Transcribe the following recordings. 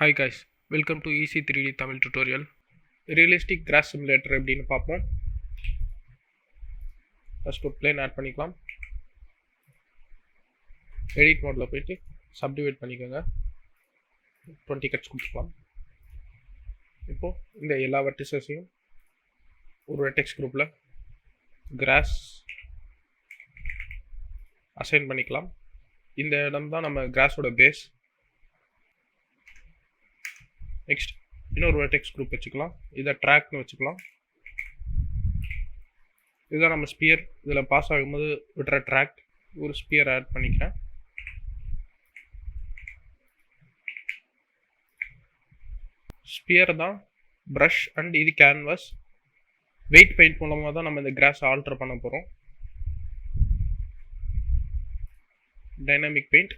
Hi guys, welcome to Easy 3D Tamil tutorial. Realistic grass simulator எப்படின்னு பார்ப்போம். First ஒரு plane add பண்ணிக்கலாம். Edit மோட்ல போயிட்டு சப்டிவைட் பண்ணிக்கோங்க. 20 கட்ஸ் கொடுத்துக்கலாம். இப்போ இந்த எல்லா வெர்டிசஸையும் ஒரு வெர்டெக்ஸ் குரூப்ல கிராஸ் அசைன் பண்ணிக்கலாம். இந்த இடம் தான் நம்ம கிராஸோட பேஸ். நெக்ஸ்ட் இன்னொரு வெர்டெக்ஸ் குரூப் வச்சுக்கலாம். இதை ட்ராக்னு வச்சுக்கலாம். இதுதான் நம்ம ஸ்பியர். இதில் பாஸ் ஆகும்போது விட்டுற ட்ராக். ஒரு ஸ்பியர் ஆட் பண்ணிக்கிறேன். ஸ்பியர் தான் ப்ரஷ் அண்ட் இது கேன்வாஸ். வெயிட் பெயிண்ட் மூலமாக தான் நம்ம இந்த கிராஸ் ஆல்டர் பண்ண போகிறோம். Dynamic paint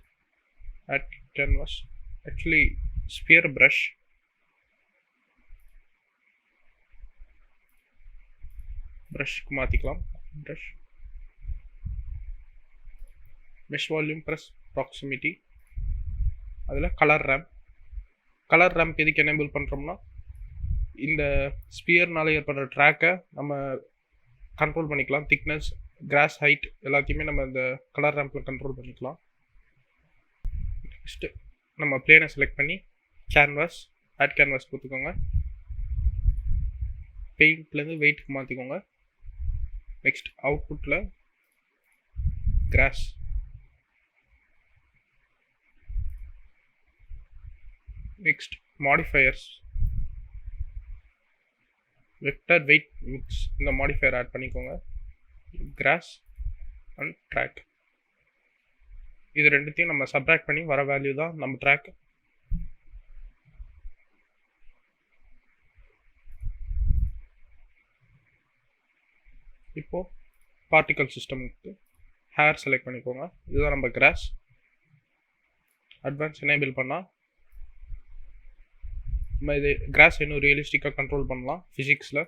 at canvas. Actually sphere brush. ப்ரஷ்க்கு மாற்றிக்கலாம். Brush mesh volume plus proximity. அதில் கலர் ரேம்ப் எதுக்கு எனேபிள் பண்ணுறோம்னா இந்த ஸ்பியர்னால ஏற்படுற ட்ராக்கை நம்ம கண்ட்ரோல் பண்ணிக்கலாம். திக்னஸ், கிராஸ் ஹைட் எல்லாத்தையுமே நம்ம இந்த கலர் ரேம்பில் கண்ட்ரோல் பண்ணிக்கலாம். நெக்ஸ்ட்டு நம்ம பிளேனை செலக்ட் பண்ணி கேன்வாஸ் ஆட் கேன்வாஸ் கொடுத்துக்கோங்க. பெயிண்ட்லேருந்து வெயிட்டுக்கு மாற்றிக்கோங்க. நெக்ஸ்ட் அவுட்புட்டில் cross. Next modifiers, vector weight mix. இந்த மாடிஃபயர் ஆட் பண்ணிக்கோங்க. Cross and drag. இது ரெண்டுத்தையும் நம்ம சப்ட்ராக்ட் பண்ணி வர வேல்யூ தான் நம்ம ட்ராக். இப்போது பார்ட்டிகல் சிஸ்டமுக்கு ஹேர் செலக்ட் பண்ணிக்கோங்க. இதுதான் நம்ம கிராஸ். அட்வான்ஸ் எனேபிள் பண்ணால் நம்ம இது கிராஸ் இன்னும் ரியலிஸ்டிக்காக கண்ட்ரோல் பண்ணலாம். ஃபிசிக்ஸில்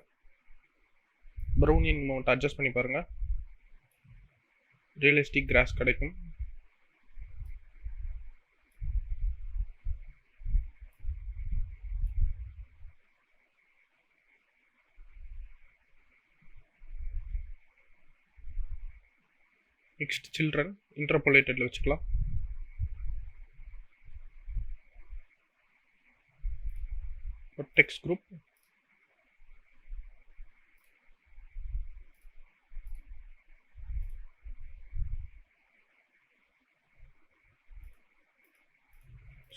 ப்ரௌனிங் மவுண்ட் அட்ஜஸ்ட் பண்ணி பாருங்கள். ரியலிஸ்டிக் கிராஸ் கிடைக்கும். நெக்ஸ்ட் சில்ட்ரன் இன்டர்போலேட்டடில் வச்சுக்கலாம். Vertex group.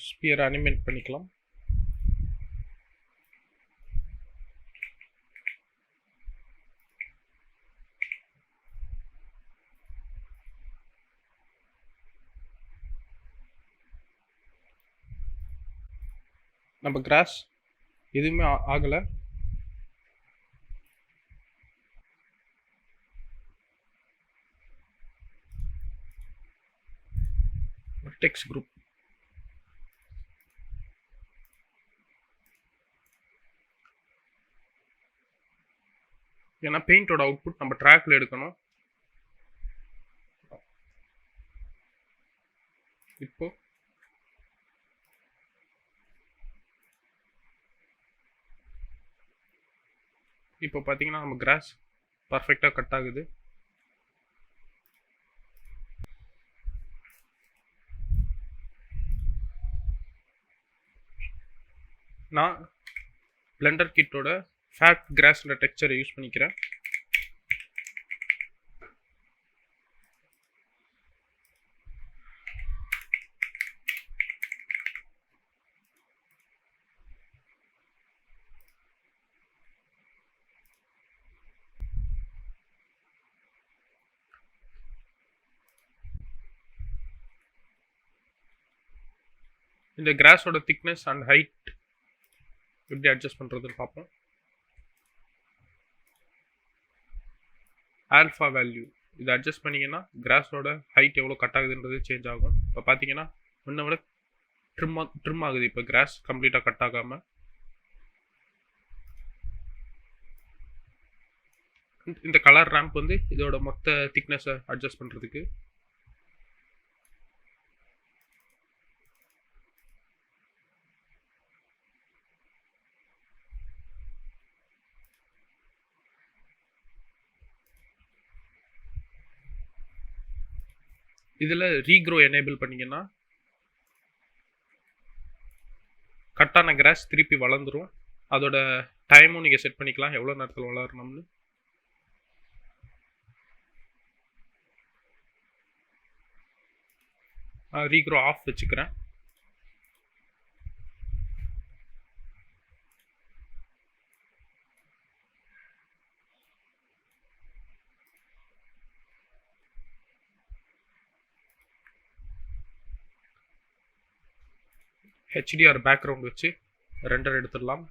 ஸ்பியர் அனிமேட் பண்ணிக்கலாம். நம்ம கிராஸ் எதுவுமே ஆகலை. Vertex group. ஏன்னா பெயிண்டோட அவுட்புட் நம்ம ட்ராக்ல எடுக்கணும். இப்போ பார்த்தீங்கன்னா நம்ம கிராஸ் பர்ஃபெக்டாக கட் ஆகுது. நான் பிளெண்டர் கிட்டோட ஃபேட் கிராஸ்ன்ற டெக்ஸ்சரை யூஸ் பண்ணிக்கிறேன். இந்த கிராஸோட திக்னஸ் அண்ட் ஹைட் எப்படி அட்ஜஸ்ட் பண்ணுறதுன்னு பார்ப்போம். ஆல்ஃபா வேல்யூ இதை அட்ஜஸ்ட் பண்ணிங்கன்னா கிராஸோட ஹைட் எவ்வளோ கட் ஆகுதுன்றது சேஞ்ச் ஆகும். இப்போ பார்த்தீங்கன்னா முன்ன விட ட்ரிம் ஆகுது. இப்போ கிராஸ் கம்ப்ளீட்டாக கட் ஆகாமல். இந்த கலர் ரேம்ப் வந்து இதோட மொத்த திக்னஸை அட்ஜஸ்ட் பண்ணுறதுக்கு. இதில் ரீக்ரோ எனேபிள் பண்ணிங்கன்னா கட்டான கிராஸ் திருப்பி வளர்ந்துடும். அதோட டைமும் நீங்கள் செட் பண்ணிக்கலாம், எவ்வளோ நேரத்தில் வளரணும்னு. ரீக்ரோ ஆஃப் வச்சுக்கிறேன். HDR பேக்ரவுண்ட் வச்சு ரெண்டர் எடுத்துடலாம்.